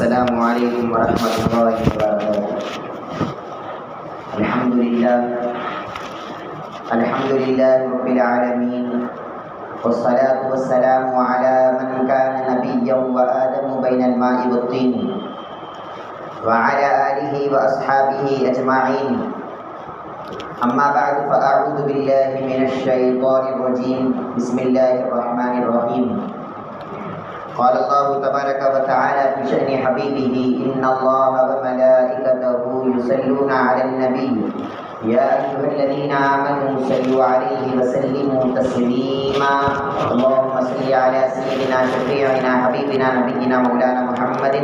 السلام علیکم ورحمۃ اللہ وبرکاتہ۔ الحمد للہ رب العالمین، والصلاة والسلام علی من کان نبیا وآدم بین الماء والطین، وعلی آلہ واصحابہ اجمعین۔ اما بعد فاعوذ باللہ من الشیطان الرجیم، بسم اللہ الرحمن الرحیم۔ قال الله تبارك وتعالى في شأن حبيبه إن الله وملائكته يصلون على النبي يا أيها الذين آمنوا صلوا عليه وسلموا تسليما اللهم صل على سيدنا شفيعنا حبيبنا نبينا مولانا محمد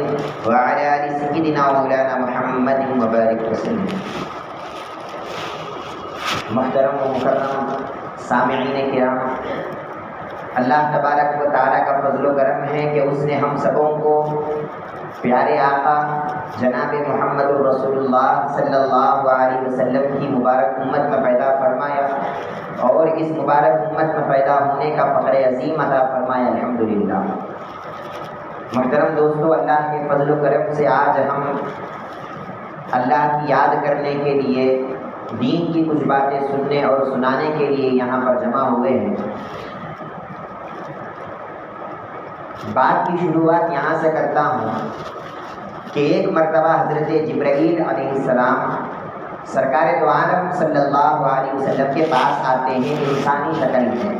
وعلى آل سيدنا مولانا محمد وبارك وسلم۔ محترم و مکرم سامعین کرام، اللہ تبارک و تعالیٰ کا فضل و کرم ہے کہ اس نے ہم سبوں کو پیارے آقا جناب محمد رسول اللہ صلی اللہ علیہ وسلم کی مبارک امت میں پیدا فرمایا اور اس مبارک امت میں پیدا ہونے کا فخر عظیم عطا فرمایا، الحمدللہ۔ محترم دوستو، اللہ کے فضل و کرم سے آج ہم اللہ کی یاد کرنے کے لیے، دین کی کچھ باتیں سننے اور سنانے کے لیے یہاں پر جمع ہوئے ہیں۔ بات کی شروعات یہاں سے کرتا ہوں کہ ایک مرتبہ حضرت جبرائیل علیہ السلام سرکار دو عالم صلی اللہ علیہ وسلم کے پاس آتے ہیں انسانی شکل میں،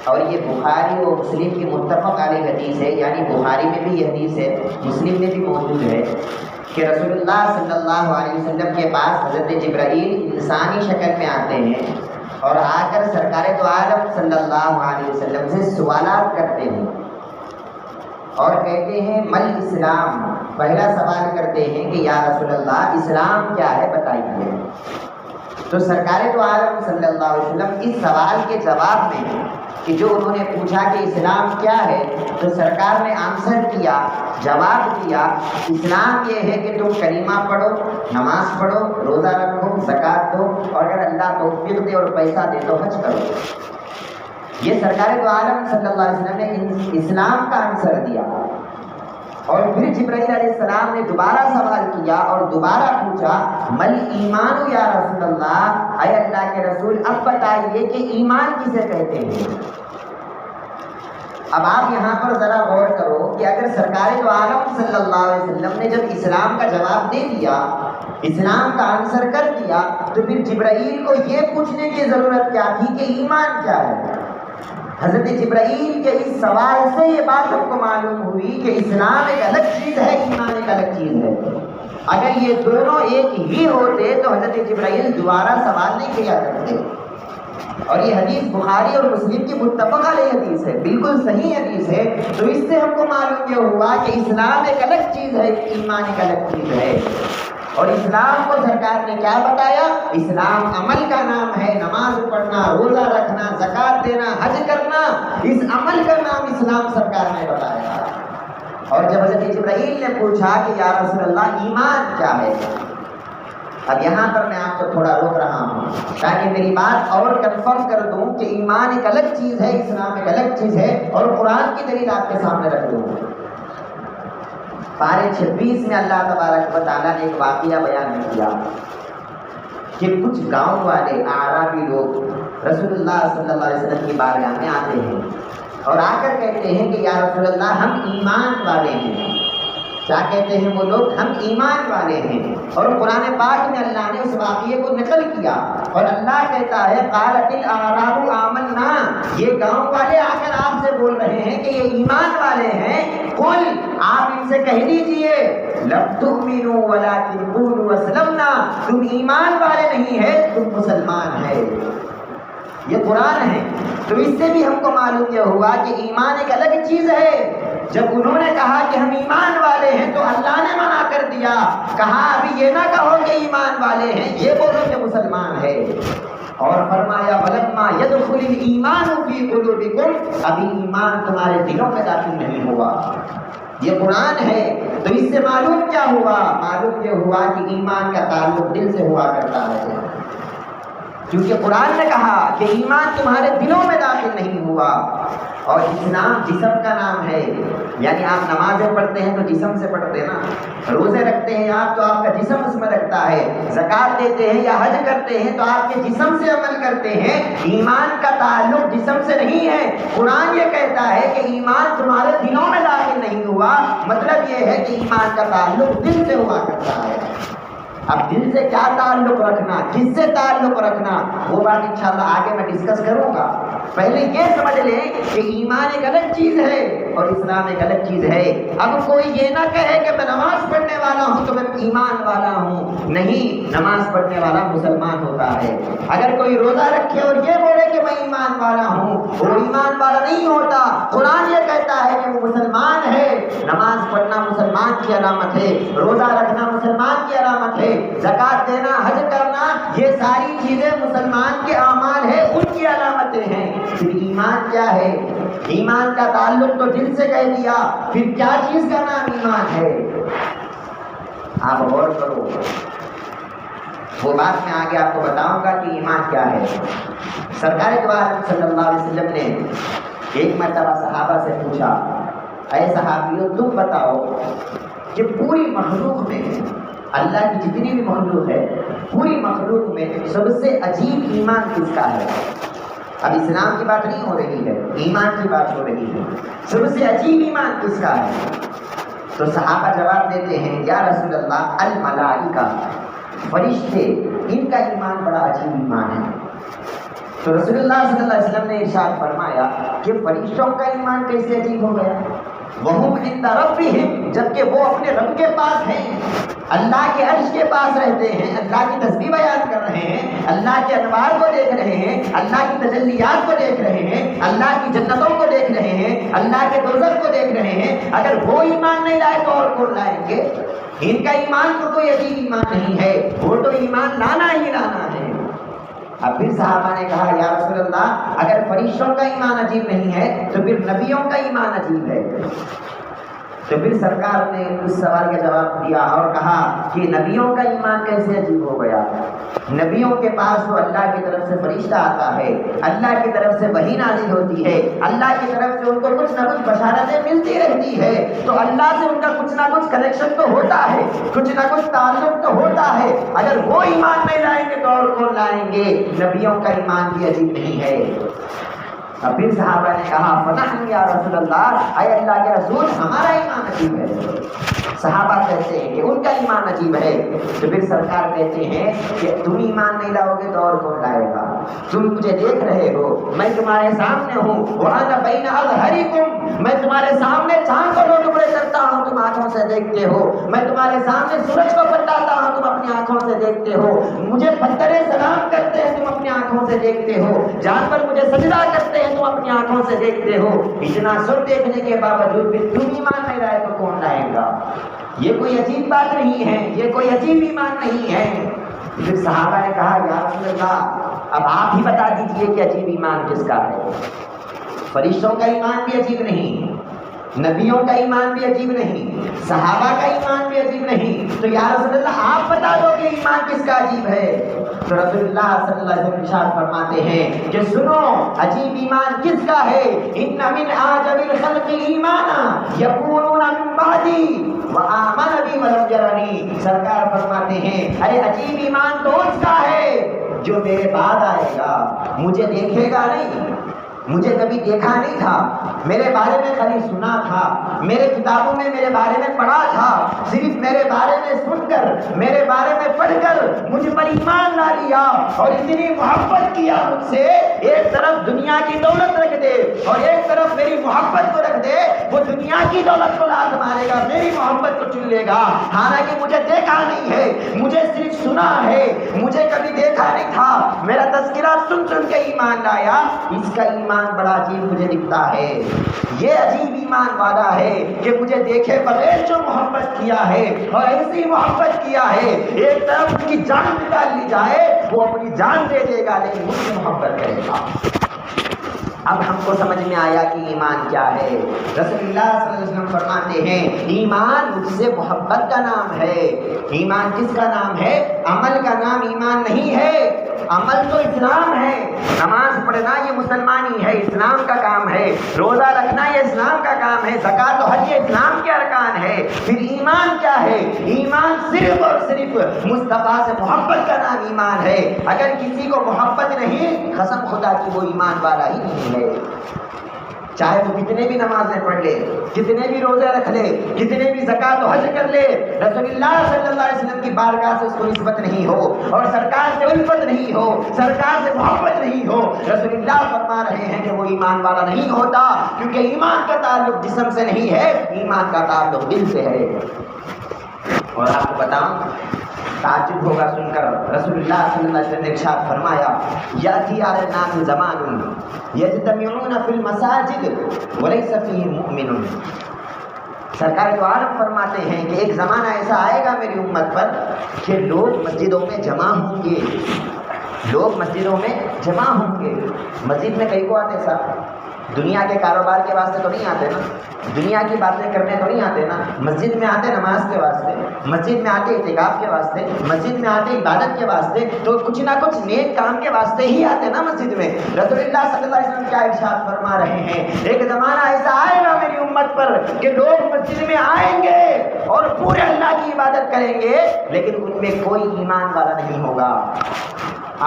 اور یہ بخاری و مسلم کی متفق علیہ حدیث ہے، یعنی بخاری میں بھی یہ حدیث ہے، مسلم میں بھی موجود ہے کہ رسول اللہ صلی اللہ علیہ وسلم کے پاس حضرت جبرائیل انسانی شکل میں آتے ہیں اور آ کر سرکار دو عالم صلی اللہ علیہ وسلم سے سوالات کرتے ہیں اور کہتے ہیں مل اسلام، پہلا سوال کرتے ہیں کہ یا رسول اللہ اسلام کیا ہے بتائیے۔ تو سرکار دو عالم صلی اللہ علیہ وسلم اس سوال کے جواب میں کہ جو انہوں نے پوچھا کہ اسلام کیا ہے، تو سرکار نے آنسر کیا، جواب دیا، اسلام یہ ہے کہ تم کلمہ پڑھو، نماز پڑھو، روزہ رکھو، زکوٰۃ دو، اور اگر اللہ توفیق دے اور پیسہ دے تو حج کرو۔ یہ سرکار دو عالم صلی اللہ علیہ وسلم نے اسلام کا آنسر دیا۔ اور پھر جبرائیل علیہ السلام نے دوبارہ سوال کیا اور دوبارہ پوچھا مل ایمان یا رسول اللہ، اے اللہ کے رسول اب بتائیے کہ ایمان کسے کہتے ہیں۔ اب آپ یہاں پر ذرا غور کرو کہ اگر سرکار دو عالم صلی اللہ علیہ وسلم نے جب اسلام کا جواب دے دیا، اسلام کا آنسر کر دیا، تو پھر جبرائیل کو یہ پوچھنے کی ضرورت کیا تھی کہ ایمان کیا ہے۔ حضرت جبرائیل کے اس سوال سے یہ بات ہم کو معلوم ہوئی کہ اسلام ایک الگ چیز ہے، ایمان ایک الگ چیز ہے۔ اگر یہ دونوں ایک ہی ہوتے تو حضرت جبرائیل دوبارہ سوال نہیں کیا کرتے۔ اور یہ حدیث بخاری اور مسلم کی متفق علیہ حدیث ہے، بالکل صحیح حدیث ہے۔ تو اس سے ہم کو معلوم یہ ہوا کہ اسلام ایک الگ چیز ہے، ایمان ایک الگ چیز ہے۔ اور اسلام کو سرکار نے کیا بتایا؟ اسلام عمل کا نام ہے، نماز پڑھنا، روزہ رکھنا، زکوٰۃ دینا، حج کرنا، اس عمل کا نام اسلام سرکار نے بتایا۔ اور جب حضرت جبرائیل نے پوچھا کہ یا رسول اللہ ایمان کیا ہے، اب یہاں پر میں آپ کو تھوڑا روک رہا ہوں تاکہ میری بات اور کنفرم کر دوں کہ ایمان ایک الگ چیز ہے، اسلام ایک الگ چیز ہے، اور قرآن کی دلیل آپ کے سامنے رکھ دوں۔ پارے 26 میں اللہ تبارک و تعالیٰ نے ایک واقعہ بیان کیا کہ کچھ گاؤں والے اعرابی لوگ رسول اللہ صلی اللہ علیہ وسلم کی بارگاہ میں آتے ہیں اور آ کر کہتے ہیں کہ یا رسول اللہ ہم ایمان والے ہیں۔ کیا کہتے ہیں وہ لوگ؟ ہم ایمان والے ہیں۔ اور قرآن پاک میں اللہ نے اس واقعے کو نقل کیا اور اللہ کہتا ہے قالت الاعراب آمنا، یہ گاؤں والے آ کر آپ سے بول رہے ہیں کہ یہ ایمان والے ہیں۔ قل، آپ ان سے کہہ دیجئے لم تؤمنوا ولکن قولوا اسلمنا، تم ایمان والے نہیں ہے، تم مسلمان ہے۔ یہ قرآن ہے۔ تو اس سے بھی ہم کو معلوم یہ ہوا کہ ایمان ایک الگ چیز ہے۔ جب انہوں نے کہا کہ ہم ایمان والے ہیں تو اللہ نے منع کر دیا، کہا ابھی یہ نہ کہو کہ ایمان والے ہیں، یہ بولو کہ مسلمان ہے۔ اور فرمایا وَلَمَّا يَدْخُلِ الْإِيمَانُ فِي قُلُوبِكُمْ، ابھی ایمان تمہارے دلوں میں داخل نہیں ہوا۔ یہ قرآن ہے۔ تو اس سے معلوم کیا ہوا؟ معلوم یہ ہوا کہ ایمان کا تعلق دل سے ہوا کرتا ہے۔ کیونکہ قرآن نے کہا کہ ایمان تمہارے دلوں میں داخل نہیں ہوا، اور اسلام جسم کا نام ہے، یعنی آپ نمازیں پڑھتے ہیں تو جسم سے پڑھتے ہیں نا، روزے رکھتے ہیں آپ تو آپ کا جسم اس میں رکھتا ہے، زکوٰۃ دیتے ہیں یا حج کرتے ہیں تو آپ کے جسم سے عمل کرتے ہیں، ایمان کا تعلق جسم سے نہیں ہے۔ قرآن یہ کہتا ہے کہ ایمان تمہارے دلوں میں داخل نہیں ہوا، مطلب یہ ہے کہ ایمان کا تعلق دل سے ہوا کرتا ہے۔ اب دل سے کیا تعلق رکھنا، کس سے تعلق رکھنا، وہ بات انشاءاللہ آگے میں ڈسکس کروں گا۔ پہلے یہ سمجھ لیں کہ ایمان ایک الگ چیز ہے اور اسلام ایک الگ چیز ہے۔ اب کوئی یہ نہ کہے کہ میں نماز پڑھنے والا ہوں تو میں ایمان والا ہوں، نہیں، نماز پڑھنے والا مسلمان ہوتا ہے۔ اگر کوئی روزہ رکھے اور یہ بولے کہ میں ایمان والا ہوں، وہ ایمان والا نہیں ہوتا۔ قرآن یہ کہتا ہے کہ وہ مسلمان ہے، نماز پڑھنا مسلمان کی علامت ہے، روزہ رکھنا مسلمان کی علامت ہے، زکوٰۃ دینا، حج کرنا، یہ ساری چیزیں مسلمان کے اعمال ہیں، ان کی علامتیں ہیں۔ پھر ایمان کیا ہے؟ ایمان کا تعلق تو دل سے کہہ دیا، پھر کیا چیز کا نام ایمان ہے؟ آپ غور کرو، وہ بات میں آگے آپ کو بتاؤں گا کہ ایمان کیا ہے۔ سرکار دو عالم صلی اللہ علیہ وسلم نے ایک مرتبہ صحابہ سے پوچھا، اے صحابیوں تم بتاؤ کہ پوری مخلوق میں، اللہ کی جتنی بھی مخلوق ہے، پوری مخلوق میں سب سے عجیب ایمان کس کا ہے؟ اب اسلام کی بات نہیں ہو رہی ہے، ایمان کی بات ہو رہی ہے۔ سب سے عجیب ایمان کس کا ہے؟ تو صحابہ جواب دیتے ہیں، یا رسول اللہ الملائکہ، فرشتے، ان کا ایمان بڑا عجیب ایمان ہے۔ تو رسول اللہ صلی اللہ علیہ وسلم نے ارشاد فرمایا کہ فرشتوں کا ایمان کیسے عجیب ہو گیا؟ وہم عند ربہم، جبکہ وہ اپنے رب کے پاس ہیں، اللہ کے عرش کے پاس رہتے ہیں، اللہ کی تسبیح بیان کر رہے ہیں، اللہ کے انوار کو دیکھ رہے ہیں، اللہ کی تجلیات کو دیکھ رہے ہیں، اللہ کی جنتوں کو دیکھ رہے ہیں، اللہ کے دوزخ کو دیکھ رہے ہیں۔ اگر وہ ایمان نہیں لائے تو اور کون لائیں گے؟ ان کا ایمان تو کوئی عجیب ایمان نہیں ہے، وہ تو ایمان لانا ہی لانا ہے۔ اب پھر صحابہ نے کہا، یا رسول اللہ اگر فرشتوں کا ایمان عجیب نہیں ہے تو پھر نبیوں کا ایمان عجیب ہے۔ تو پھر سرکار نے اس سوال کا جواب دیا اور کہا کہ نبیوں کا ایمان کیسے عجیب ہو گیا؟ نبیوں کے پاس تو اللہ کی طرف سے فرشتہ آتا ہے، اللہ کی طرف سے وحی نازل ہوتی ہے، اللہ کی طرف سے ان کو کچھ نہ کچھ بشارتیں ملتی رہتی ہے، تو اللہ سے ان کا کچھ نہ کچھ کنیکشن تو ہوتا ہے، کچھ نہ کچھ تعلق تو ہوتا ہے۔ اگر وہ ایمان نہیں لائیں گے تو اور کون لائیں گے؟ نبیوں کا ایمان بھی عجیب نہیں ہے۔ اب پھر صحابہ نے کہا، فنحن یا رسول اللہ، اے اللہ کے رسول ہمارا ایمان عجیب ہے۔ صحابہ کہتے ہیں کہ ان کا ایمان عجیب ہے۔ تو پھر سرکار کہتے ہیں کہ تم ایمان نہیں لاؤ گے تو اور کون لائے گا؟ تم مجھے دیکھ رہے ہو، میں تمہارے سامنے ہوں، وَأَنَا بَيْنَ أَظْهَرِكُمْ، میں تمہارے سامنے چاند کو دو ٹکڑے کرتا ہوں، تم آنکھوں سے دیکھتے ہو، میں تمہارے سامنے سورج کو پلٹاتا ہوں، تم اپنی آنکھوں سے دیکھتے ہو، مجھے پتھر سلام کرتے ہیں، تم اپنی آنکھوں سے دیکھتے ہو، جانور مجھے سجدہ کرتے ہیں، تم اپنی آنکھوں سے دیکھتے ہو۔ اتنا سب دیکھنے کے باوجود بھی تم ایمان نہیں لائے تو کون لائے گا؟ یہ کوئی عجیب بات نہیں ہے، یہ کوئی عجیب ایمان نہیں ہے۔ پھر صحابہ نے کہا، یا رسول اللہ اب آپ ہی بتا دیجئے کہ عجیب ایمان کس کا ہے؟ فرشتوں کا ایمان بھی عجیب نہیں، نبیوں کا ایمان بھی عجیب نہیں، صحابہ کا ایمان بھی عجیب نہیں، تو یا رسول اللہ آپ بتا دو کہ ایمان کس کا عجیب ہے؟ تو رسول اللہ صلی اللہ علیہ وسلم ارشاد فرماتے ہیں کہ سنو عجیب ایمان کس کا ہے، ان من اعجب الخلق ایمانا یقولون من بعدی وآمن بی ولم یرنی۔ سرکار فرماتے ہیں ارے عجیب ایمان تو اس کا ہے جو میرے بعد آئے گا، مجھے دیکھے گا نہیں، مجھے کبھی دیکھا نہیں تھا، میرے بارے میں خالی سنا تھا، میرے کتابوں میں میرے بارے میں پڑھا تھا، صرف میرے بارے میں سن کر، میرے بارے میں پڑھ کر مجھ پر ایمان لا لیا اور اتنی محبت کیا مجھ سے، ایک طرف دنیا کی دولت رکھ دے اور ایک طرف میری محبت کو رکھ دے، وہ دنیا کی دولت کو لات مارے گا، میری محبت کو چن لے گا، حالانکہ مجھے دیکھا نہیں ہے، مجھے صرف سنا ہے، مجھے کبھی دیکھا نہیں تھا، میرا تذکرہ سن سن کے ایمان لایا، اس کا ایمان بڑا عجیب مجھے دکھتا ہے۔ یہ عجیب ایمان والا ہے کہ مجھے دیکھے بغیر جو محبت کیا ہے اور ایسی محبت کیا ہے، ایک طرف اس کی جان نکال لی جائے وہ اپنی جان دے دے گا لیکن مجھ سے محبت کرے گا۔ اب ہم کو سمجھ میں آیا کہ ایمان کیا ہے۔ رسول اللہ صلی اللہ علیہ وسلم فرماتے ہیں ایمان مجھ سے محبت کا نام ہے۔ ایمان کس کا نام ہے؟ عمل کا نام ایمان نہیں ہے۔ عمل تو اسلام ہے، نماز پڑھنا یہ مسلمانی ہے، اسلام کا کام ہے، روزہ رکھنا یہ اسلام کا کام ہے، زکوٰۃ و حج یہ اسلام کے ارکان ہے۔ پھر ایمان کیا ہے؟ ایمان صرف اور صرف مصطفیٰ سے محبت کا نام ایمان ہے۔ اگر کسی کو محبت نہیں، قسم خدا کی وہ ایمان والا ہی نہیں ہے، چاہے وہ کتنے بھی نمازیں پڑھ لے، کتنے بھی روزے رکھ لے، کتنے بھی زکوٰۃ و حج کر لے، رسول اللہ صلی اللہ علیہ وسلم کی بارگاہ سے اس کو نسبت نہیں ہو اور سرکار سے الفت نہیں ہو، سرکار سے محبت نہیں ہو، رسول اللہ فرما رہے ہیں کہ وہ ایمان والا نہیں ہوتا، کیونکہ ایمان کا تعلق جسم سے نہیں ہے، ایمان کا تعلق دل سے ہے۔ اور آپ کو بتاؤں، تعجب ہوگا سن کر، رسول اللہ صلی اللہ علیہ وسلم نے ارشاد فرمایا، یاتی علی الناس زمان یجتمعون فی المساجد ولیس فیہ مؤمن۔ سرکار تو عالم فرماتے ہیں کہ ایک زمانہ ایسا آئے گا میری امت پر کہ لوگ مسجدوں میں جمع ہوں گے، لوگ مسجدوں میں جمع ہوں گے۔ مسجد میں کئی کو آتے صاحب؟ دنیا کے کاروبار کے واسطے تو نہیں آتے نا، دنیا کی باتیں کرنے تو نہیں آتے نا، مسجد میں آتے نماز کے واسطے، مسجد میں آتے اعتکاف کے واسطے، مسجد میں آتے عبادت کے واسطے، تو کچھ نہ کچھ نیک کام کے واسطے ہی آتے نا مسجد میں۔ رسول اللہ صلی اللہ علیہ وسلم کیا ارشاد فرما رہے ہیں، ایک زمانہ ایسا آئے گا میری امت پر کہ لوگ مسجد میں آئیں گے اور پورے اللہ کی عبادت کریں گے، لیکن ان میں کوئی ایمان والا نہیں ہوگا۔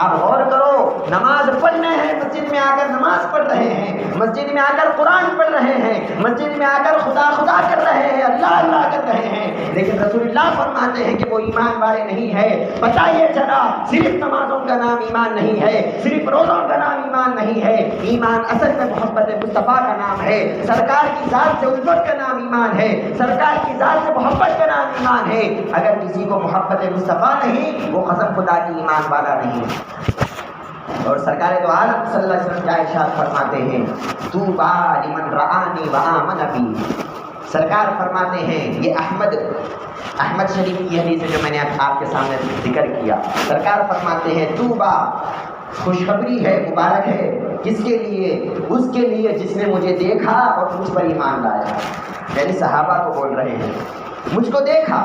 آپ غور کرو، نماز پڑھنے ہیں، مسجد میں آ کر نماز پڑھ رہے ہیں، مسجد میں آ کر قرآن پڑھ رہے ہیں، مسجد میں آ کر خدا خدا کر رہے ہیں، اللہ اللہ کر رہے ہیں، لیکن رسول اللہ فرماتے ہیں کہ وہ ایمان والے نہیں ہے۔ پتہ یہ چلا، صرف نمازوں کا نام ایمان نہیں ہے، صرف روزوں کا نام ایمان نہیں ہے، ایمان اصل میں محبت مصطفیٰ کا نام ہے، سرکار کی ذات سے الفت کا نام ایمان ہے، سرکار کی ذات سے محبت کا نام ایمان ہے۔ اگر کسی کو محبت مصطفیٰ نہیں، وہ قسم خدا کی ایمان والا نہیں۔ اور سرکار دو عالم صلی اللہ علیہ وسلم کیا ارشاد فرماتے ہیں، طوبیٰ لمن رآنی وآمن بی۔ سرکار فرماتے ہیں، یہ احمد شریف کی حدیث ہے جو میں نے آپ کے سامنے ذکر کیا۔ سرکار فرماتے ہیں، طوبیٰ خوشخبری ہے، مبارک ہے، کس کے لیے؟ اس کے لیے جس نے مجھے دیکھا اور مجھ پر ایمان لایا۔ یعنی صحابہ کو بول رہے ہیں، مجھ کو دیکھا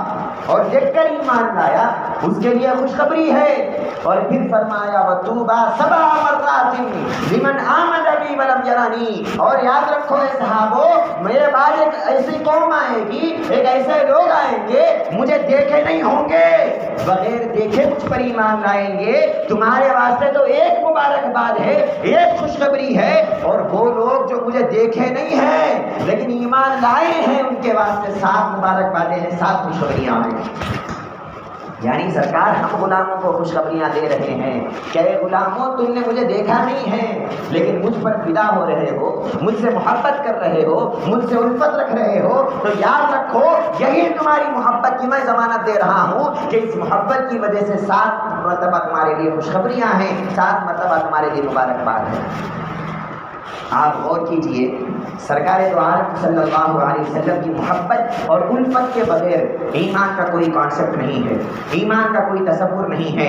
اور دیکھ کر ایمان لایا، اس کے لیے خوشخبری ہے۔ اور پھر فرمایا، وَطُوبَىٰ سَبْعَ مَرَّاتٍ لِمَنْ آمَنَ بِي وَلَمْ يَرَنِي۔ اور یاد رکھو اے صحابو، میرے بعد ایک ایسی قوم آئے گی، ایک ایسے لوگ آئیں گے مجھے دیکھے نہیں ہوں گے، بغیر دیکھے مجھ پر ایمان لائیں گے۔ تمہارے واسطے تو ایک مبارکباد ہے، ایک خوشخبری ہے، اور وہ لوگ جو مجھے دیکھے نہیں ہیں لیکن ایمان لائے ہیں، ان کے واسطے 7 مبارکبادیں ہیں، 7 خوشخبریاں ہیں۔ یعنی سرکار ہم غلاموں کو خوشخبریاں دے رہے ہیں کہ اے غلاموں، تم نے مجھے دیکھا نہیں ہے لیکن مجھ پر فدا ہو رہے ہو، مجھ سے محبت کر رہے ہو، مجھ سے الفت رکھ رہے ہو، تو یاد رکھو یہی تمہاری محبت کی میں ضمانت دے رہا ہوں کہ اس محبت کی وجہ سے 7 مرتبہ تمہارے لیے خوشخبریاں ہیں، 7 مرتبہ تمہارے لیے مبارکباد ہے۔ آپ غور کیجئے، سرکار دو عالم صلی اللہ علیہ وسلم کی محبت اور الفت کے بغیر ایمان کا کوئی کانسیپٹ نہیں ہے، ایمان کا کوئی تصور نہیں ہے۔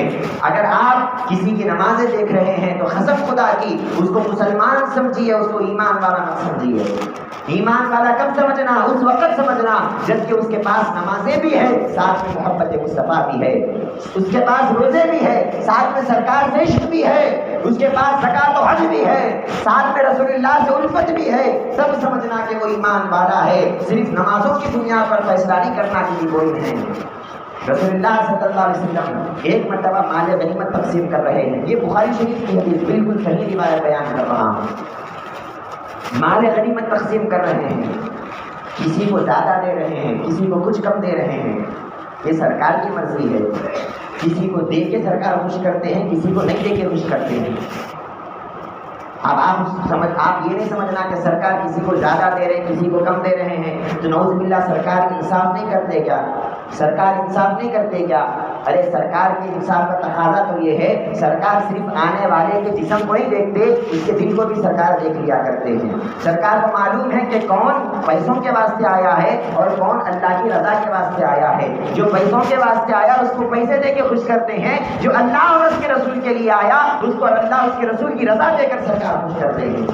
اگر آپ کسی کی نمازیں دیکھ رہے ہیں تو قسم خدا کی اس کو مسلمان سمجھیے، اس کو ایمان والا مت سمجھیے۔ ایمان والا کب سمجھنا؟ اس وقت سمجھنا جبکہ اس کے پاس نمازیں بھی ہے، ساتھ میں محبت مصطفیٰ بھی ہے، اس کے پاس روزے بھی ہے، ساتھ میں سرکار سے عشق بھی ہے، اس کے پاس زکوٰۃ و حج بھی ہے، ساتھ میں رسول اللہ سے الفت بھی ہے، تب سمجھنا کہ وہ ایمان والا ہے۔ صرف نمازوں کی بنیاد پر فیصلہ نہیں کرنا کہ یہ کوئی نہیں۔ رسول اللہ صلی اللہ علیہ وسلم ایک مرتبہ مال غنیمت تقسیم کر رہے ہیں، یہ بخاری شریف کی حدیث بالکل صحیح روایت بیان کر رہا ہوں۔ مال غنیمت تقسیم کر رہے ہیں، کسی کو زیادہ دے رہے ہیں، کسی کو کچھ کم دے رہے ہیں، یہ سرکار کی مرضی ہے۔ کسی کو دے کے سرکار خوش کرتے ہیں، کسی کو نہیں دے کے خوش کرتے ہیں۔ اب آپ یہ نہیں سمجھنا کہ سرکار کسی کو زیادہ دے رہے ہیں، کسی کو کم دے رہے ہیں تو نعوذ باللہ سرکار انصاف نہیں کرتے کیا؟ سرکار انصاف نہیں کرتے کیا؟ ارے سرکار کے انصاف کا تقاضا تو یہ ہے، سرکار صرف آنے والے کے جسم کو نہیں دیکھتے، اس کے دل کو بھی سرکار دیکھ لیا کرتے ہیں۔ سرکار کو معلوم ہے کہ کون پیسوں کے واسطے آیا ہے اور کون اللہ کی رضا کے واسطے آیا ہے. جو پیسوں کے واسطے آیا اس کو پیسے دے کے خوش کرتے ہیں. جو اللہ اور اس کے رسول کے لیے آیا اس کو اللہ اس کے رسول کی رضا دے کر سرکار خوش کرتے ہیں.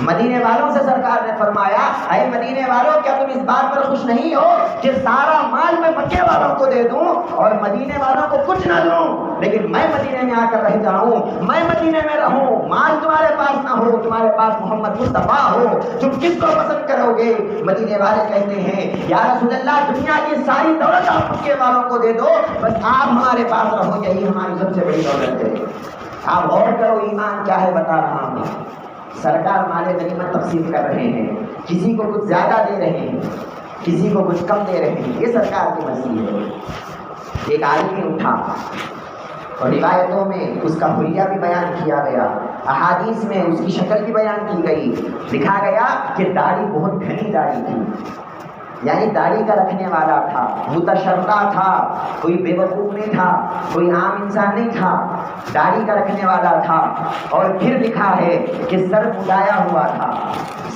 مدینے والوں سے سرکار نے فرمایا اے مدینے والوں کیا تم اس بات پر خوش نہیں ہو کہ سارا مال میں مکے والوں کو دے دوں اور مدینے والوں کو کچھ نہ دوں, لیکن میں مدینے میں آ کر رہ جاؤں, میں مدینے میں رہوں, مال تمہارے پاس نہ ہو, تمہارے پاس محمد مصطفیٰ ہو, تم کس کو پسند کرو گے؟ مدینے والے کہتے ہیں یا رسول اللہ دنیا کی ساری دولت آپ مکے والوں کو دے دو, بس آپ ہمارے پاس رہو, یہی ہماری سب سے بڑی دولت ہے. آپ غور کرو ایمان کیا ہے بتا رہا ہوں. سرکار مال غنیمت تقسیم کر رہے ہیں, کسی کو کچھ زیادہ دے رہے ہیں, کسی کو کچھ کم دے رہے ہیں, یہ سرکار کی مرضی ہے. ایک آدمی اٹھا اور روایتوں میں اس کا حلیہ بھی بیان کیا گیا, احادیث میں اس کی شکل بھی بیان کی گئی. لکھا گیا کہ داڑھی بہت گھنی داڑھی تھی, یعنی داڑھی کا رکھنے والا تھا, متشرع تھا, کوئی بے وقوف نہیں تھا, کوئی عام انسان نہیں تھا, داڑھی کا رکھنے والا تھا. اور پھر لکھا ہے کہ سر مڈایا ہوا تھا,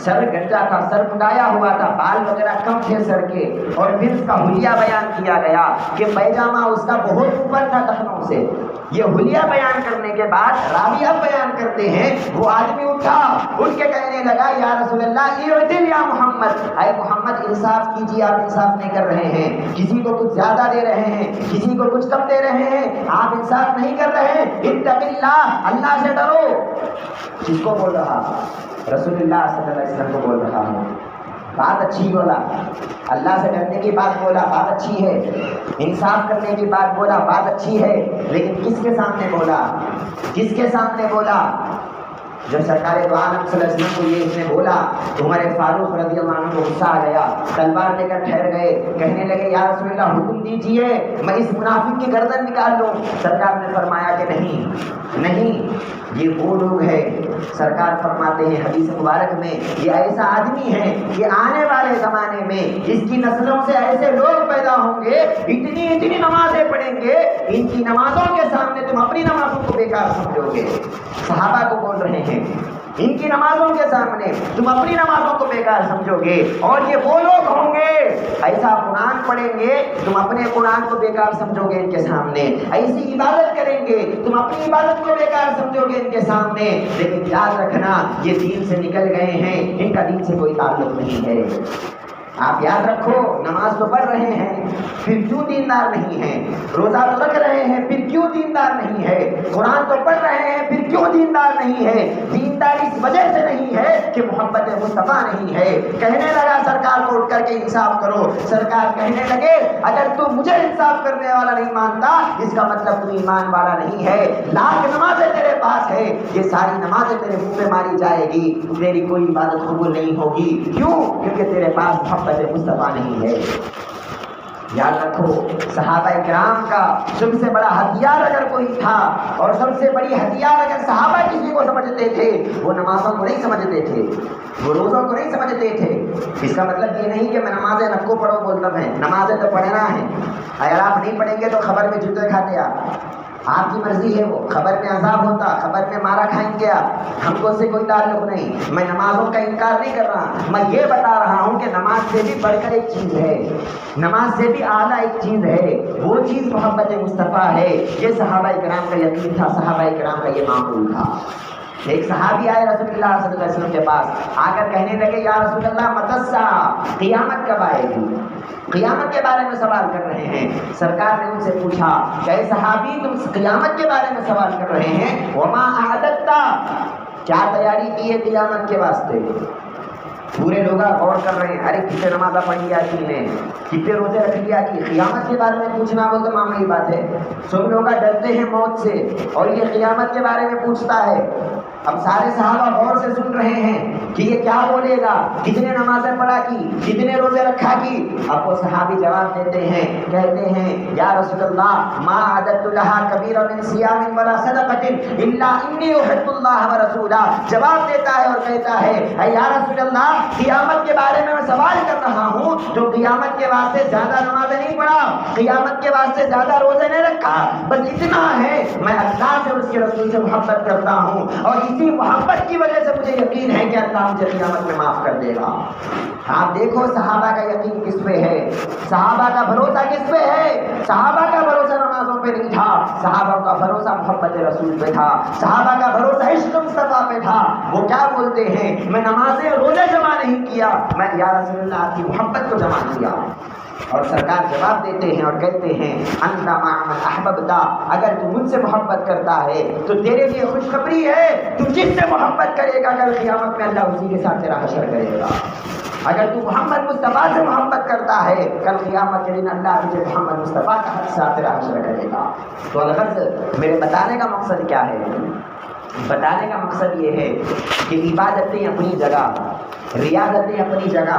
سر گنجا تھا, سر مڈایا ہوا تھا, بال وغیرہ کم تھے سر کے. اور پھر اس کا حلیہ بیان کیا گیا کہ پیجامہ اس کا بہت اوپر تھا ٹخنوں سے. یہ حلیہ بیان کرنے کے بعد راوی اب بیان کرتے ہیں وہ آدمی اٹھا, اٹھ کے کہنے لگا یا رسول اللہ اعدل یا محمد, اے محمد انصاف کیجیے, آپ انصاف نہیں کر رہے ہیں, کسی کو کچھ زیادہ دے رہے ہیں, کسی کو کچھ کم دے رہے ہیں, آپ انصاف نہیں کر رہے ہیں. اتق اللہ, اللہ سے ڈرو. کس کو بول رہا؟ رسول اللہ صلی اللہ علیہ وسلم کو بول رہا ہوں. بات اچھی بولا, اللہ سے ڈرنے کی بات بولا, بات اچھی ہے, انصاف کرنے کی بات بولا, بات اچھی ہے, لیکن کس کے سامنے بولا؟ کس کے سامنے بولا؟ جب سرکار دو عالم صلی اللہ علیہ وسلم کو یہ اس نے بولا تو عمر فاروق رضی اللہ عنہ کو غصہ آ گیا, تلوار لے کر ٹھہر گئے, کہنے لگے یا رسول اللہ حکم دیجئے میں اس منافق کی گردن نکال لوں. سرکار نے فرمایا کہ نہیں, یہ وہ لوگ ہیں. سرکار فرماتے ہیں حدیث مبارک میں یہ ایسا آدمی ہے کہ آنے والے زمانے میں اس کی نسلوں سے ایسے لوگ پیدا ہوں گے, اتنی نمازیں پڑھیں گے, ان کی نمازوں کے سامنے تم اپنی نمازوں کو بیکار سمجھو گے. صحابہ کو بول رہے ہیں ان کی نمازوں کے سامنے تم اپنی نمازوں کو بیکار سمجھو گے, اور یہ وہ لوگ ہوں گے ایسا قرآن پڑھیں گے تم اپنے قرآن کو بیکار سمجھو گے ان کے سامنے, ایسی عبادت کریں گے تم اپنی عبادت کو بیکار سمجھو گے ان کے سامنے. لیکن یاد رکھنا یہ دین سے نکل گئے ہیں, ان کا دین سے کوئی تعلق نہیں ہے. آپ یاد رکھو نماز تو پڑھ رہے ہیں پھر کیوں دیندار نہیں ہیں, روزہ تو رکھ رہے ہیں پھر کیوں دیندار نہیں ہے, قرآن تو پڑھ رہے ہیں پھر کیوں دیندار نہیں ہے. دیندار اس وجہ سے نہیں ہے کہ محبت مصطفیٰ نہیں ہے. کہنے لگا سرکار کو اٹھ کر کے انصاف کرو. سرکار کہنے لگے اگر تو مجھے انصاف کرنے والا نہیں مانتا اس کا مطلب تو ایمان والا نہیں ہے. لاکھ نمازیں تیرے پاس ہے, یہ ساری نمازیں تیرے منہ میں ماری جائے گی, تیری کوئی عبادت قبول نہیں ہوگی. کیوں؟ کیونکہ تیرے پاس محبت مصطفیٰ نہیں ہے. یاد رکھو صحابہ کرام کا سب سے بڑا ہتھیار اگر کوئی تھا اور سب سے بڑی ہتھیار اگر صحابہ کسی کو سمجھتے تھے وہ نمازوں کو نہیں سمجھتے تھے, وہ روزوں کو نہیں سمجھتے تھے. اس کا مطلب یہ نہیں کہ میں نمازیں نکو پڑھو بولتا میں, نمازیں تو پڑھنا ہے. اگر آپ نہیں پڑھیں گے تو خبر میں جوتے کھاتے آپ کی مرضی ہے, وہ خبر میں عذاب ہوتا, خبر میں مارا کھائیں گے آپ, ہم کو اس سے کوئی تعلق نہیں. میں نمازوں کا انکار نہیں کر رہا, میں یہ بتا رہا ہوں کہ نماز سے بھی بڑھ کر ایک چیز ہے, نماز سے بھی اعلیٰ ایک چیز ہے, وہ چیز محبت مصطفیٰ ہے. یہ صحابہ کرام کا یقین تھا, صحابہ کرام کا یہ معمول تھا. ایک صحابی آئے رسول اللہ صلی اللہ علیہ وسلم کے پاس, آ کر کہنے لگے یا رسول اللہ متی الساعہ, قیامت کب آئے گی؟ قیامت کے بارے میں سوال کر رہے ہیں. سرکار نے ان سے پوچھا کہ اے صحابی تم قیامت کے بارے میں سوال کر رہے ہیں, وما اعددت, کیا تیاری کی ہے قیامت کے واسطے؟ پورے لوگ غور کر رہے ہیں, ارے کتنے نمازیں پڑھ لیا کی نے, کتنے روزے رکھ لیا کی. قیامت کے بارے میں پوچھنا وہ تو معمولی بات ہے. سب لوگ ڈرتے ہیں موت سے اور یہ قیامت کے بارے میں پوچھتا ہے. اب سارے صحابہ غور سے سن رہے ہیں کہ یہ کیا بولے گا, کتنے نمازیں پڑھا کی, کتنے روزے رکھا کی. اب وہ صحابی جواب دیتے ہیں, کہتے ہیں یا رسول اللہ ما عددت لها کبیرا من صیام ولا صدقۃ الا انی احب اللہ ورسولہ. جواب دیتا ہے اور کہتا ہے اے یا رسول اللہ قیامت کے بارے میں سوال کر رہا ہوں تو قیامت کے واسطے زیادہ نمازیں نہیں پڑھا, قیامت کے واسطے زیادہ روزے نہیں رکھا, بس اتنا ہے میں اللہ سے اور اس کے رسول سے محبت کرتا ہوں, اور اسی محبت کی وجہ سے مجھے یقین ہے کہ اللہ مجھے قیامت میں معاف کر دے گا۔ آپ دیکھو صحابہ کا یقین کس پہ ہے، صحابہ کا بھروسہ کس پہ ہے؟ صحابہ کا بھروسہ نمازوں پہ نہیں تھا، صحابہ کا بھروسہ محبت رسول پہ تھا، صحابہ کا بھروسہ عشق مصطفیٰ پہ تھا۔ وہ کیا بولتے ہیں؟ میں نمازیں روزے جمع نہیں کیا، میں یا رسول اللہ آپ کی محبت کو جمع کیا۔ اور سرکار جواب دیتے ہیں اور کہتے ہیں انت مع من احببت، اگر تو مجھ سے محبت کرتا ہے تو تیرے لیے خوشخبری ہے، تو جس سے محبت کرے گا کل قیامت میں اللہ اسی کے ساتھ تیرا حشر کرے گا۔ اگر تو محمد مصطفیٰ سے محبت کرتا ہے کل قیامت کے دن اللہ تجھے محمد مصطفیٰ کا ساتھ تیرا حشر کرے گا۔ تو الغرض میرے بتانے کا مقصد کیا ہے؟ بتانے کا مقصد یہ ہے کہ عبادتیں اپنی جگہ، ریاضتیں اپنی جگہ،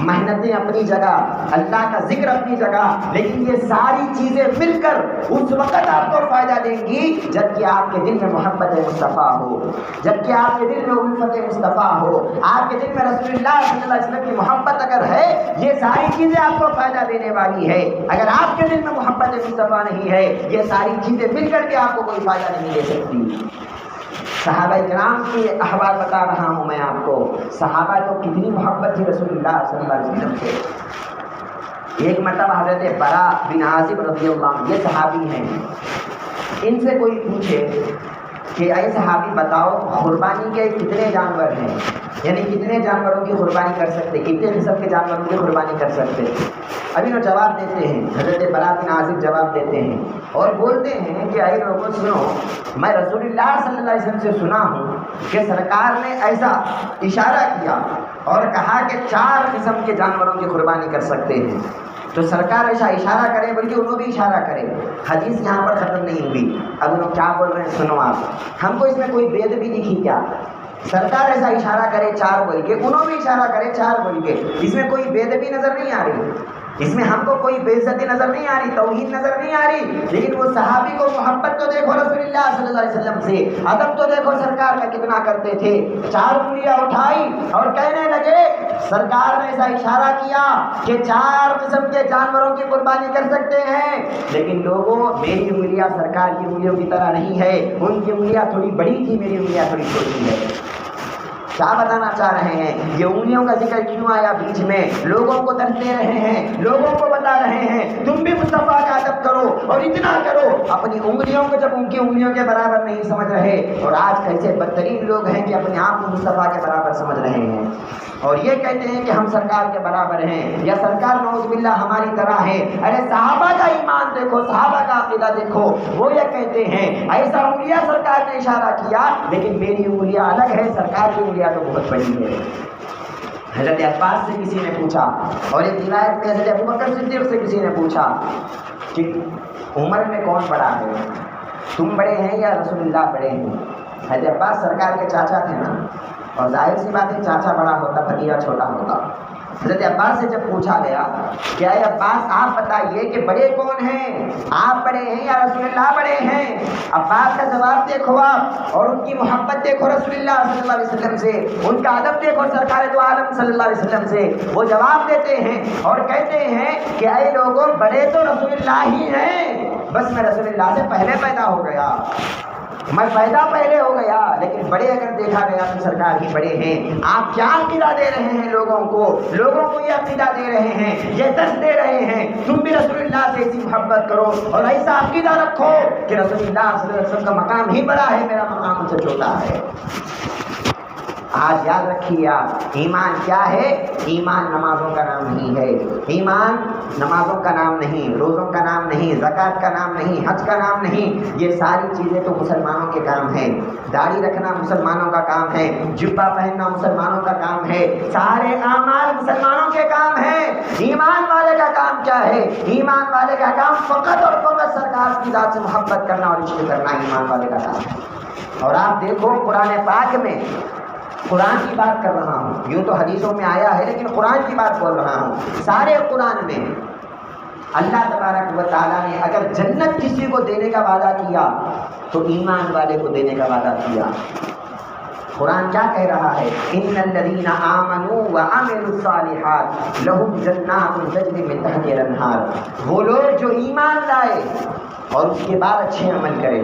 محنتیں اپنی جگہ، اللہ کا ذکر اپنی جگہ، لیکن یہ ساری چیزیں مل کر اس وقت آپ کو فائدہ دیں گی جبکہ آپ کے دل میں محبت مصطفیٰ ہو، جبکہ آپ کے دل میں الفت مصطفیٰ ہو، آپ کے دل میں رسول اللہ صلی اللہ علیہ وسلم کی محبت اگر ہے، یہ ساری چیزیں آپ کو فائدہ دینے والی ہے۔ اگر آپ کے دل میں محبت مصطفیٰ نہیں ہے، یہ ساری چیزیں مل کر کے آپ کو کوئی فائدہ نہیں دے سکتی۔ صحابہ کرام کے احوال بتا رہا ہوں میں آپ کو، صحابہ کو کتنی محبت تھی رسول اللہ صلی اللہ علیہ وسلم سے۔ ایک مرتبہ حضرت برا بن عازب رضی اللہ عنہ، یہ صحابی ہیں، ان سے کوئی پوچھے کہ اے صحابی بتاؤ قربانی کے کتنے جانور ہیں، یعنی کتنے جانوروں کی قربانی کر سکتے، کتنے قسم کے جانوروں کی قربانی کر سکتے؟ ابھی وہ جواب دیتے ہیں، حضرت برا بن عازب جواب دیتے ہیں اور بولتے ہیں کہ اے لوگوں سنو، میں رسول اللہ صلی اللہ علیہ وسلم سے سنا ہوں کہ سرکار نے ایسا اشارہ کیا اور کہا کہ 4 قسم کے جانوروں کی قربانی کر سکتے ہیں۔ تو سرکار ایسا اشارہ کرے بلکہ انہوں بھی اشارہ کرے، حدیث یہاں پر ختم نہیں ہوئی، اب انہوں کیا بول رہے ہیں سنو آپ، ہم کو اس میں کوئی بید بھی دکھی کیا؟ سرکار ایسا اشارہ کرے 4 بول کے، انہوں بھی اشارہ کرے 4 بول کے، اس میں کوئی بید بھی نظر نہیں آ رہی، اس میں ہم کو کوئی بے عزتی نظر نہیں آ رہی، توہین نظر نہیں آ رہی، لیکن وہ صحابی کو محبت تو دیکھو رسول اللہ صلی اللہ علیہ وسلم سے، ادب تو دیکھو سرکار کا کتنا کرتے تھے۔ 4 انگلیاں اٹھائی اور کہنے لگے، سرکار نے ایسا اشارہ کیا کہ 4 قسم کے جانوروں کی قربانی کر سکتے ہیں، لیکن لوگوں میری انگلیاں سرکار کی انگلیوں کی طرح نہیں ہے، ان کی انگلیاں تھوڑی بڑی تھی، میری انگلیاں تھوڑی چھوٹی ہے۔ کیا بتانا چاہ رہے ہیں؟ یہ انگلیوں کا ذکر کیوں آیا بیچ میں؟ لوگوں کو درس دے رہے ہیں، لوگوں کو بتا رہے ہیں تم بھی مصطفیٰ کا ادب کرو اور اتنا کرو، اپنی انگلیوں کو جب ان کی انگلیوں کے برابر نہیں سمجھ رہے، اور آج کیسے بدترین لوگ ہیں کہ اپنے آپ کو مصطفیٰ کے برابر سمجھ رہے ہیں اور یہ کہتے ہیں کہ ہم سرکار کے برابر ہیں یا سرکار نعوذ باللہ ہماری طرح ہے۔ ارے صحابہ کا ایمان دیکھو، صحابہ کا عقیدہ دیکھو، وہ یہ کہتے ہیں ایسا انگلیاں سرکار نے اشارہ کیا لیکن میری انگلیاں الگ ہے، سرکار کی انگلیاں تو بہت بڑی ہے۔ حضرت عباس سے کسی نے پوچھا اور ایک روایت میں حضرت ابوبکر صدیق سے کسی نے پوچھا کہ عمر میں کون بڑا ہے، تم بڑے ہیں یا رسول اللہ بڑے ہیں؟ حضرت عباس سرکار کے چاچا تھے نا، اور ظاہر سی بات ہے چاچا بڑا ہوتا بھتیجا چھوٹا ہوتا۔ حضرت عباس سے جب پوچھا گیا کہ اے عباس آپ بتائیے کہ بڑے کون ہیں، آپ بڑے ہیں یا رسول اللہ بڑے ہیں؟ عباس کا جواب دیکھو آپ، اور ان کی محبت دیکھو رسول اللہ صلی اللہ علیہ وسلم سے، ان کا ادب دیکھو سرکار دو عالم صلی اللہ علیہ وسلم سے۔ وہ جواب دیتے ہیں اور کہتے ہیں کہ اے لوگوں بڑے تو رسول اللہ ہی ہیں، بس میں رسول اللہ سے پہلے پیدا ہو گیا، میں پیدا پہلے ہو گیا، لیکن بڑے اگر دیکھا گیا تو سرکار ہی بڑے ہیں۔ آپ کیا عقیدہ دے رہے ہیں لوگوں کو یہ عقیدہ دے رہے ہیں، یہ درس دے رہے ہیں تم بھی رسول اللہ سے ایسی محبت کرو اور ایسا عقیدہ رکھو کہ رسول اللہ صلی اللہ علیہ وسلم کا مقام ہی بڑا ہے، میرا مقام ان سے چھوٹا ہے۔ آج یاد رکھیے آپ، ایمان کیا ہے؟ ایمان نمازوں کا نام نہیں ہے، ایمان نمازوں کا نام نہیں، روزوں کا نام نہیں، زکوٰۃ کا نام نہیں، حج کا نام نہیں، یہ ساری چیزیں تو مسلمانوں کے کام ہیں۔ داڑھی رکھنا مسلمانوں کا کام ہے، جبہ پہننا مسلمانوں کا کام ہے، سارے اعمال مسلمانوں کے کام ہیں۔ ایمان والے کا کام کیا ہے؟ ایمان والے کا کام فقط اور فقط سرکار کی ذات سے محبت کرنا اور عشق کرنا ایمان والے کا کام ہے۔ اور آپ دیکھو قرآن پاک میں، قرآن کی بات کر رہا ہوں، یوں تو حدیثوں میں آیا ہے لیکن قرآن کی بات بول رہا ہوں، سارے قرآن میں اللہ تبارک و تعالیٰ نے اگر جنت کسی کو دینے کا وعدہ کیا تو ایمان والے کو دینے کا وعدہ کیا۔ قرآن کیا کہہ رہا ہے؟ ان الذین آمنوا وعملوا الصالحات لہم جنات تجری من تحتها الانہار، وہ لوگ جو ایمان لائے اور اس کے بعد اچھے عمل کرے،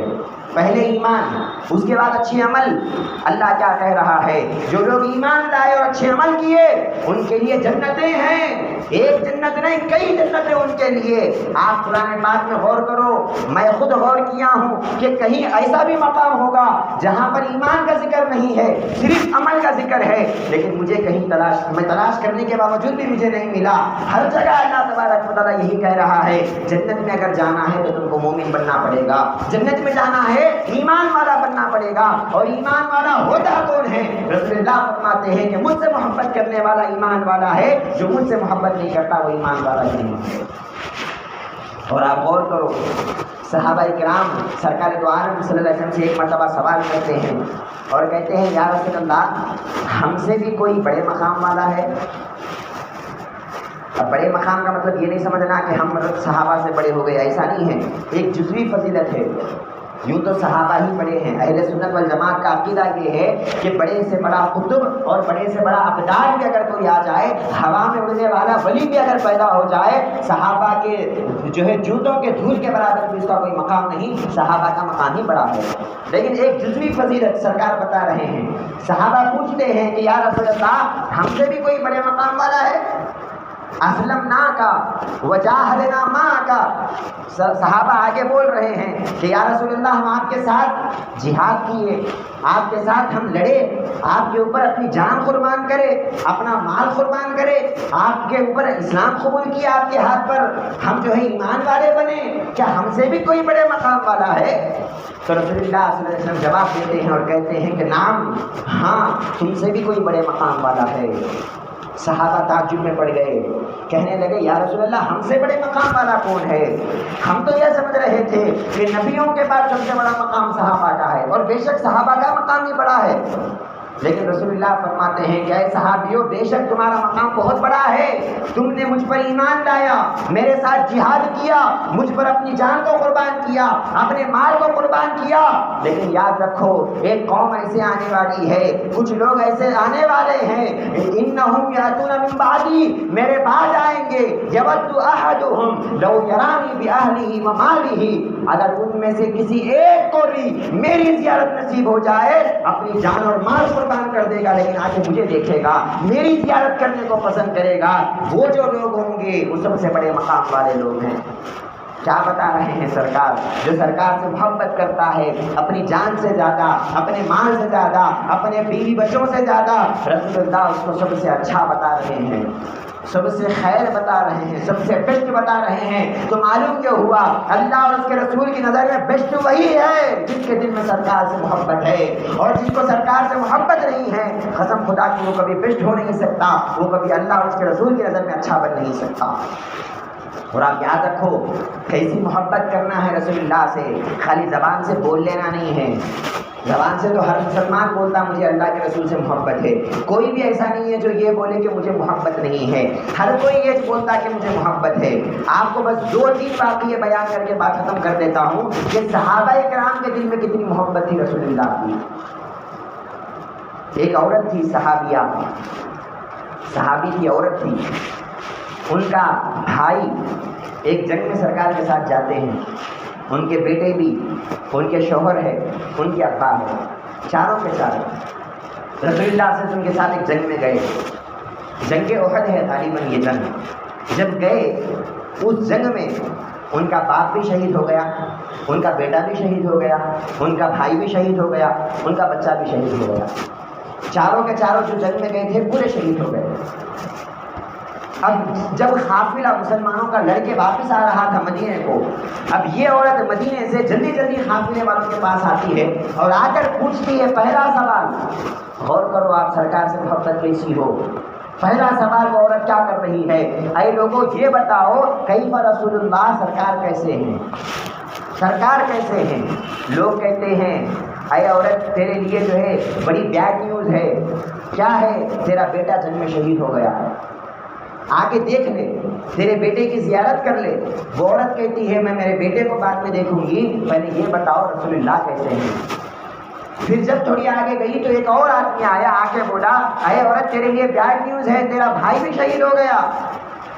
پہلے ایمان، اس کے بعد اچھے عمل۔ اللہ کیا کہہ رہا ہے؟ جو لوگ ایمان لائے اور اچھے عمل کیے ان کے لیے جنتیں ہیں، ایک جنت نہیں کئی جنتیں ان کے لیے۔ آپ قرآن پاک میں غور کرو، میں خود غور کیا ہوں کہ کہیں ایسا بھی مقام ہوگا جہاں پر ایمان کا ذکر نہیں ہے، صرف عمل کا ذکر ہے، لیکن مجھے کہیں تلاش کرنے کے باوجود بھی مجھے نہیں ملا۔ ہر جگہ اللہ تبارک و تعالیٰ یہی کہہ رہا ہے جنت میں اگر جانا ہے تو تم کو مومن بننا پڑے گا، جنت میں جانا ہے ایمان والا بننا پڑے گا۔ اور ایمان والا ہوتا کون ہے؟ رسول اللہ فرماتے ہیں کہ مجھ سے محبت کرنے والا ایمان والا ہے، جو مجھ سے محبت نہیں کرتا وہ ایمان والا نہیں ہے۔ اور آپ غور کرو، صحابہ کرام سرکار دو عالم صلی اللہ علیہ وسلم سے ایک مرتبہ سوال کرتے ہیں اور کہتے ہیں یا رسول اللہ ہم سے بھی کوئی بڑے مقام والا ہے؟ اب بڑے مقام کا مطلب یہ نہیں سمجھنا کہ ہم صحابہ سے بڑے ہو گئے، ایسا نہیں ہے، ایک جزوی فضیلت ہے۔ یوں تو صحابہ ہی بڑے ہیں، اہل سنت والجماعت کا عقیدہ یہ ہے کہ بڑے سے بڑا قطب اور بڑے سے بڑا اقدار بھی اگر کوئی آ جائے، ہوا میں اڑنے والا ولی بھی اگر پیدا ہو جائے، صحابہ کے جو ہے جوتوں کے دھول کے برابر بھی اس کا کوئی مقام نہیں، صحابہ کا مقام ہی بڑا ہے۔ لیکن ایک جزوی فضیلت سرکار بتا رہے ہیں، صحابہ پوچھتے ہیں کہ یا رسول اللہ ہم سے بھی کوئی بڑے مقام والا ہے؟ اسلمنا کا وجاہدنا معک، صحابہ آگے بول رہے ہیں کہ یا رسول اللہ ہم آپ کے ساتھ جہاد کیے، آپ کے ساتھ ہم لڑے، آپ کے اوپر اپنی جان قربان کرے، اپنا مال قربان کرے، آپ کے اوپر اسلام قبول کیا آپ کے ہاتھ پر، ہم جو ہے ایمان والے بنے، کیا ہم سے بھی کوئی بڑے مقام والا ہے؟ تو رسول اللہ صلی اللہ علیہ وسلم جواب دیتے ہیں اور کہتے ہیں کہ نعم، ہاں تم سے بھی کوئی بڑے مقام والا ہے۔ صحابہ تعجب میں پڑ گئے، کہنے لگے یا رسول اللہ ہم سے بڑے مقام والا کون ہے؟ ہم تو یہ سمجھ رہے تھے کہ نبیوں کے بعد سب سے بڑا مقام صحابہ کا ہے، اور بے شک صحابہ کا مقام ہی بڑا ہے، لیکن رسول اللہ فرماتے ہیں کہ اے صحابیوں بے شک تمہارا مقام بہت بڑا ہے، تم نے مجھ پر ایمان لایا، میرے ساتھ جہاد کیا، مجھ پر اپنی جان کو قربان کیا، اپنے مال کو قربان کیا، لیکن یاد رکھو ایک قوم ایسے آنے والی ہے، کچھ لوگ ایسے آنے والے ہیں، انہم یاتون من بعدی، میرے بعد آئیں گے، یود احدہم لو یرانی باہلہ ومالہ، اگر ان میں سے کسی ایک کو بھی میری زیارت نصیب ہو جائے اپنی جان اور مال قربان کر دے گا، لیکن آگے مجھے دیکھے گا، میری زیارت کرنے کو پسند کرے گا، وہ جو لوگ ہوں گے وہ سب سے بڑے مقام والے لوگ ہیں۔ کیا بتا رہے ہیں سرکار؟ جو سرکار سے محبت کرتا ہے اپنی جان سے زیادہ، اپنے مال سے زیادہ، اپنے بیوی بچوں سے زیادہ، رسول اللہ اس کو سب سے اچھا بتا رہے ہیں، سب سے خیر بتا رہے ہیں، سب سے بیسٹ بتا رہے ہیں۔ تو معلوم کیا ہوا؟ اللہ اور اس کے رسول کی نظر میں بیسٹ وہی ہے جس کے دل میں سرکار سے محبت ہے، اور جس کو سرکار سے محبت نہیں ہے قسم خدا کی وہ کبھی بیسٹ ہو نہیں سکتا، وہ کبھی اللہ اور اس کے رسول کی نظر میں اچھا بن نہیں سکتا۔ اور آپ یاد رکھو کیسی محبت کرنا ہے رسول اللہ سے، خالی زبان سے بول لینا نہیں ہے، زبان سے تو ہر مسلمان بولتا مجھے اللہ کے رسول سے محبت ہے، کوئی بھی ایسا نہیں ہے جو یہ بولے کہ مجھے محبت نہیں ہے، ہر کوئی یہ بولتا کہ مجھے محبت ہے۔ آپ کو بس 2-3 واقعے بیان کر کے بات ختم کر دیتا ہوں کہ صحابہ کرام کے دل میں کتنی محبت تھی رسول اللہ کی۔ ایک عورت تھی صحابیہ، صحابی کی عورت تھی، ان کا بھائی ایک جنگ میں سرکار کے ساتھ جاتے ہیں، ان کے بیٹے بھی، ان کے شوہر ہے، ان کے ابا ہے، چاروں کے چاروں رسول اللہ صلی اللہ علیہ وسلم کے ساتھ ایک جنگ میں گئے، جنگ احد ہے غالباً یہ جنگ۔ جب گئے اس جنگ میں ان کا باپ بھی شہید ہو گیا، ان کا بیٹا بھی شہید ہو گیا، ان کا بھائی بھی شہید ہو گیا، ان کا بچہ بھی شہید ہو گیا، چاروں کے چاروں جو جنگ میں گئے تھے پورے شہید ہو گئے۔ اب جب قافلہ مسلمانوں کا لڑ کے واپس آ رہا تھا مدینے کو، اب یہ عورت مدینے سے جلدی جلدی قافلے والوں کے پاس آتی ہے اور آ کر پوچھتی ہے پہلا سوال، غور کرو آپ سرکار سے محبت کیسی ہو، پہلا سوال وہ عورت کیا کر رہی ہے؟ اے لوگوں یہ بتاؤ کیف رسول اللہ، سرکار کیسے ہیں، سرکار کیسے ہیں؟ لوگ کہتے ہیں اے عورت تیرے لیے جو ہے بڑی بیڈ نیوز ہے، کیا ہے؟ تیرا بیٹا جنگ میں شہید ہو گیا ہے، آ کے دیکھ لے، تیرے بیٹے کی زیارت کر لے۔ وہ عورت کہتی ہے میں میرے بیٹے کو بعد میں دیکھوں گی، پہلے یہ بتاؤ رسول اللہ کیسے ہیں۔ پھر جب تھوڑی آگے گئی تو ایک اور آدمی آیا، آ کے بولا اے عورت تیرے لیے بیڈ نیوز ہے، تیرا بھائی بھی شہید ہو گیا۔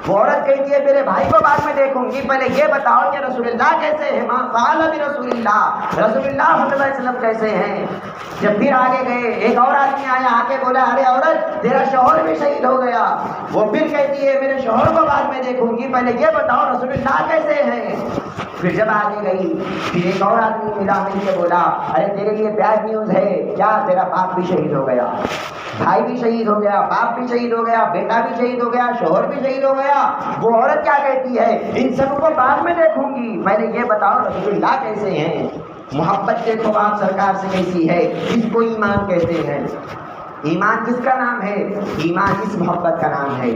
وہ عورت کہتی ہے میرے بھائی کو بعد میں دیکھوں گی، پہلے یہ بتاؤ کہ رسول اللہ کیسے ہیں، ماں فعل برسول اللہ، رسول اللہ صلی اللہ علیہ وسلم کیسے ہیں۔ جب پھر آگے گئے ایک اور آدمی آیا، آ کے بولا ارے عورت تیرا شوہر بھی شہید ہو گیا۔ وہ پھر کہتی ہے میرے شوہر کو بعد میں دیکھوں گی، پہلے یہ بتاؤ رسول اللہ کیسے ہیں۔ پھر جب آگے گئی پھر ایک اور آدمی ملا، مل کے بولا ارے تیرے لیے بیڈ نیوز ہے، کیا تیرا باپ بھی شہید ہو گیا، بھائی بھی شہید ہو گیا، باپ بھی شہید ہو گیا، بیٹا بھی شہید ہو گیا، شوہر بھی شہید ہو گیا۔ وہ عورت کیا کہتی ہے ان سب کو بعد میں دیکھوں گی، پہلے یہ بتاؤ رسول اللہ کیسے ہیں۔ محبت دیکھو آپ سرکار سے کیسی ہے، اس کو ایمان کہتے ہیں۔ ایمان کس کا نام ہے؟ ایمان اس محبت کا نام ہے،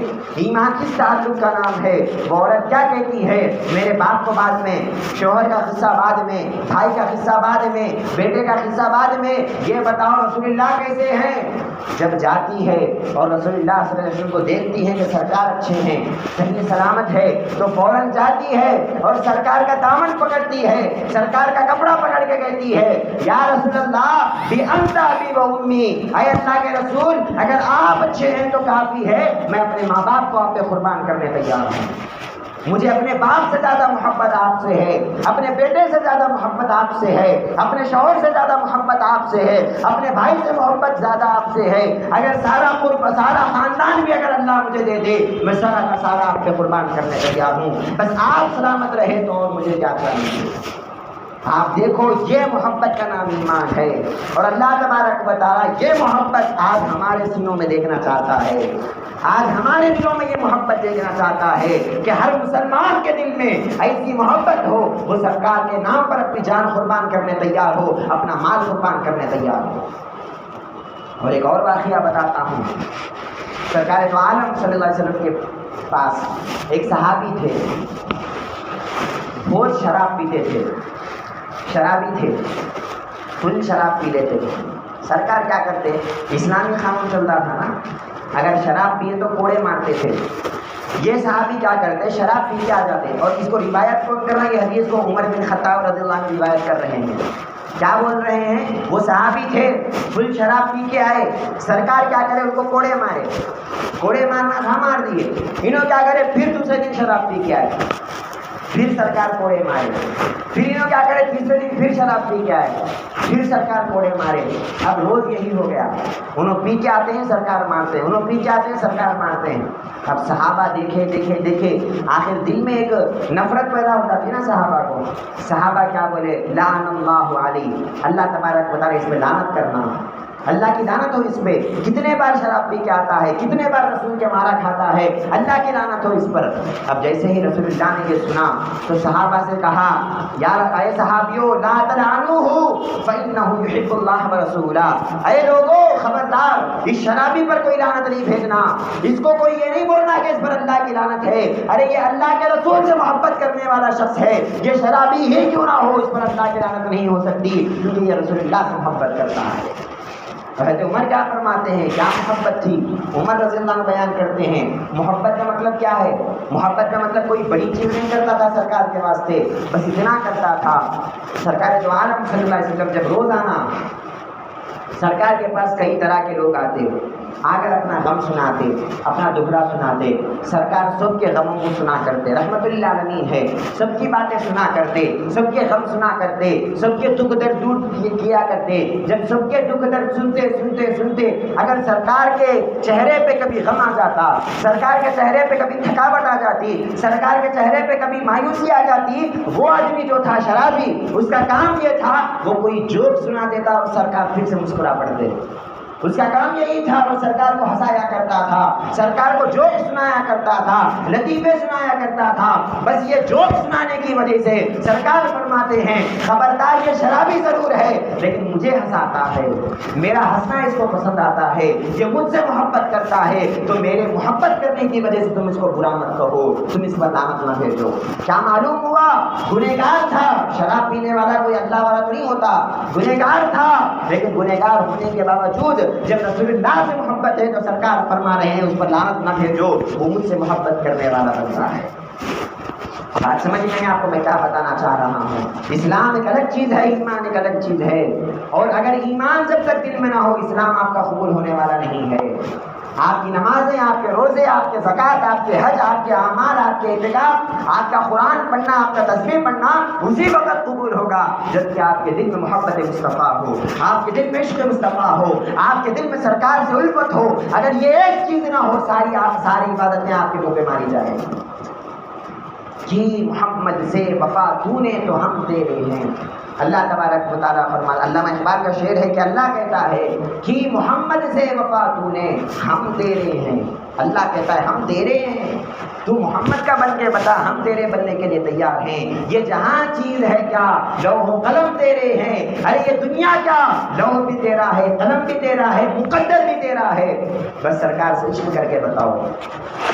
ایمان کس تعلق کا نام ہے۔ وہ عورت کیا کہتی ہے میرے باپ کو بعد میں، شوہر کا قصہ بعد میں، بھائی کا قصہ بعد میں، بیٹے کا قصہ بعد میں، یہ بتاؤ رسول اللہ کیسے ہیں۔ جب جاتی ہے اور رسول اللہ صلی اللہ علیہ وسلم کو دیکھتی ہے کہ سرکار اچھے ہیں، صحیح سلامت ہے، تو فوراً جاتی ہے اور سرکار کا دامن پکڑتی ہے، سرکار کا کپڑا پکڑ کے کہتی ہے یا رسول اللہ بھی انت ابی و امی، اے اللہ کے رسول اگر آپ اچھے ہیں تو کافی ہے، میں اپنے ماں باپ کو آپ پہ قربان کرنے تیار ہوں۔ مجھے اپنے باپ سے زیادہ محبت آپ سے ہے، اپنے بیٹے سے زیادہ محبت آپ سے ہے، اپنے شوہر سے زیادہ محبت آپ سے ہے، اپنے بھائی سے محبت زیادہ آپ سے ہے۔ اگر سارا قرب، سارا خاندان بھی اگر اللہ مجھے دے دے، میں سارا کا سارا آپ پہ قربان کرنے تیار ہوں، بس آپ سلامت رہے تو اور مجھے کیا چاہیے۔ آپ دیکھو یہ محبت کا نام ایمان ہے، اور اللہ تبارک و تعالیٰ یہ محبت آج ہمارے سینوں میں دیکھنا چاہتا ہے، آج ہمارے دلوں میں یہ محبت دیکھنا چاہتا ہے کہ ہر مسلمان کے دل میں ایسی محبت ہو، وہ سرکار کے نام پر اپنی جان قربان کرنے تیار ہو، اپنا مال قربان کرنے تیار ہو۔ اور ایک اور واقعہ بتاتا ہوں، سرکار دو عالم صلی اللہ علیہ وسلم کے پاس ایک صحابی تھے، بہت شراب پیتے تھے، شرابی تھے، فل شراب پی لیتے تھے۔ سرکار کیا کرتے، اسلامی قانون چل رہا تھا نا، اگر شراب پیے تو کوڑے مارتے تھے۔ یہ صحابی کیا کرتے، شراب پی کے آ جاتے، اور اس کو روایت کون کر رہا ہے، یہ حدیث کو عمر بن خطاب رضی اللہ عنہ روایت کر رہے ہیں۔ کیا بول رہے ہیں، وہ صحابی تھے، فل شراب پی کے آئے، سرکار کیا کرے ان کو کوڑے مارے، کوڑے مارنا تھا مار دیے، انہوں کیا کرے پھر دوسرے دن شراب پی کے آئے، پھر سرکار کوڑے مارے، پھر انہوں کیا کرے تیسرے دن پھر شراب پی کے آئے، پھر سرکار کوڑے مارے۔ اب روز یہی ہو گیا، انہوں پی کے آتے ہیں سرکار مارتے ہیں، انہوں پی کے آتے ہیں سرکار مارتے ہیں۔ اب صحابہ دیکھے آخر دل میں ایک نفرت پیدا ہوتا تھی نا صحابہ کو۔ صحابہ کیا بولے، لعن اللہ علی، اللہ تبارک و تعالیٰ اس میں لعنت کرنا، اللہ کی لعنت ہو اس پہ، کتنے بار شراب پی کے آتا ہے، کتنے بار رسول کے مارا کھاتا ہے، اللہ کی لعنت ہو اس پر۔ اب جیسے ہی رسول اللہ نے یہ سنا تو صحابہ سے کہا یا اے صحابیو لا تلعنوہ فإنہ یحب اللہ ورسولہ، اے لوگو خبردار اس شرابی پر کوئی لعنت نہیں بھیجنا، اس کو کوئی یہ نہیں بولنا کہ اس پر اللہ کی لعنت ہے، ارے یہ اللہ کے رسول سے محبت کرنے والا شخص ہے، یہ شرابی ہی کیوں نہ ہو اس پر اللہ کی لعنت نہیں ہو سکتی، کیونکہ یہ رسول اللہ سے محبت کرتا ہے۔ حضرت عمر کیا فرماتے ہیں، کیا محبت تھی، عمر رضی اللہ عنہ بیان کرتے ہیں محبت کا مطلب کیا ہے۔ محبت کا مطلب کوئی بڑی چیز نہیں کرتا تھا سرکار کے واسطے، بس اتنا کرتا تھا، سرکار دو عالم صلی اللہ علیہ وسلم جب روزانہ سرکار کے پاس کئی طرح کے لوگ آتے، آ کر اپنا غم سناتے، اپنا دکھڑا سناتے، سرکار سب کے غموں کو سنا کرتے، رحمت للعالمین ہے، سب کی باتیں سنا کرتے، سب کے غم سنا کرتے، سب کے دکھ درد دور کیا کرتے۔ جب سب کے دکھ درد سنتے اگر سرکار کے چہرے پہ کبھی غم آ جاتا، سرکار کے چہرے پہ کبھی تھکاوٹ آ جاتی، سرکار کے چہرے پہ کبھی مایوسی آ جاتی، وہ آدمی جو تھا شرابی، اس کا کام یہ تھا وہ کوئی جوک سنا دیتا اور سرکار پھر سے مسکرا پڑتے، اس کا کام یہی تھا، وہ سرکار کو ہنسایا کرتا تھا، سرکار کو جوک سنایا کرتا تھا، لطیفے سنایا کرتا تھا۔ بس یہ جوک سنانے کی وجہ سے سرکار فرماتے ہیں خبردار یہ شرابی ضرور ہے لیکن مجھے ہنساتا ہے، میرا ہنسنا اس کو پسند آتا ہے، یہ مجھ سے محبت کرتا ہے، تو میرے محبت کرنے کی وجہ سے تم اس کو برا مت کہو، تم اس پر لعنت نہ بھیجو۔ کیا معلوم ہوا، گنہگار تھا، شراب پینے والا کوئی اللہ والا تو نہیں ہوتا، گنہگار تھا، لیکن گنہگار ہونے کے باوجود جب رسول اللہ سے محبت ہے تو سرکار فرما رہے ہیں اس پر لعنت نہ بھیجو، وہ مجھ سے محبت کرنے والا بنتا ہے۔ بات سمجھ میں آپ کو میں کیا بتانا چاہ رہا ہوں، اسلام ایک الگ چیز ہے، ایمان ایک الگ چیز ہے، اور اگر ایمان جب تک دل میں نہ ہو اسلام آپ کا قبول ہونے والا نہیں ہے۔ آپ کی نمازیں، آپ کے روزے، آپ کے زکوٰۃ، آپ کے حج، آپ کے اعمال، آپ کے اعتکاف، آپ کا قرآن پڑھنا، آپ کا تسبیح پڑھنا اسی وقت قبول ہوگا جب کہ آپ کے دل میں محبت مصطفیٰ ہو، آپ کے دل میں عشق مصطفیٰ ہو، آپ کے دل میں سرکار سے الفت ہو۔ اگر یہ ایک چیز نہ ہو، ساری عبادتیں آپ کے منہ پہ ماری جائیں۔ جی محمد سے وفا تو نے تو ہم تیرے ہیں۔ اللہ تبارک و تعالیٰ فرماتا، علامہ اقبال کا شعر ہے کہ اللہ کہتا ہے کہ محمد سے وفا تو نے ہم تیرے ہیں۔ اللہ کہتا ہے ہم تیرے ہیں، تو محمد کا بن کے بتا، ہم تیرے بننے کے لیے تیار ہیں۔ یہ جہاں چیز ہے کیا، لوح و قلم تیرے ہیں۔ ارے یہ دنیا کیا، لوح بھی تیرا ہے، قلم بھی تیرا ہے، مقدر بھی تیرا ہے۔ بس سرکار سے عشق کر کے بتاؤ،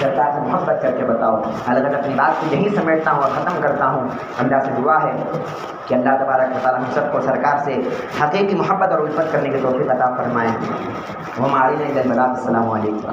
سرکار سے محبت کر کے بتاؤ۔ اللہ اپنی بات کو یہی سمیٹتا ہوں اور ختم کرتا ہوں۔ اللہ سے دعا ہے کہ اللہ تبارک و تعالیٰ ہم سب کو سرکار سے حقیقی محبت اور الفت کرنے کی توفیق عطا فرمائیں۔ ہمارے لیے السلام علیکم۔